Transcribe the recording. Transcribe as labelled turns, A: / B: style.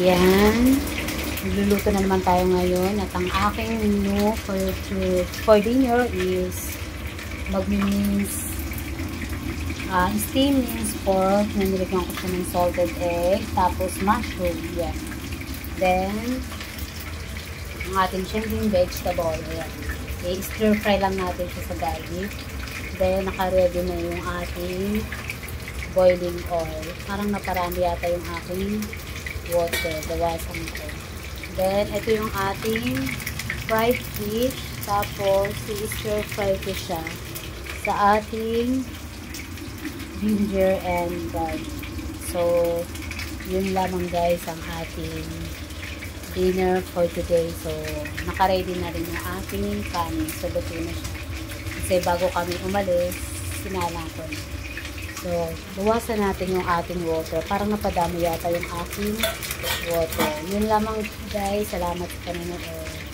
A: Yan. Magluluto na naman tayo ngayon. At ang aking menu for dinner is mag-mince steamed minced pork. Nanilagyan ko siya ng salted egg. Tapos mushroom. Yan. Then, ang ating syempre vegetable. Ayan. I-stir fry lang natin siya sa garlic. Then, naka-ready na yung ating boiling oil. Parang naparami yata yung aking water. Bawasan ko. Then, ito yung ating fried fish. Tapos, i-stir fry ko siya sa ating ginger and garlic. So, yun lamang guys ang ating dinner for today. So, naka-ready na rin yung ating kanin. So, luto na siya. Kasi bago kami umalis, sinalang ko na. So, buwasan natin yung ating water. Parang napadami yata yung ating water. Yun lamang guys. Salamat sa panonood.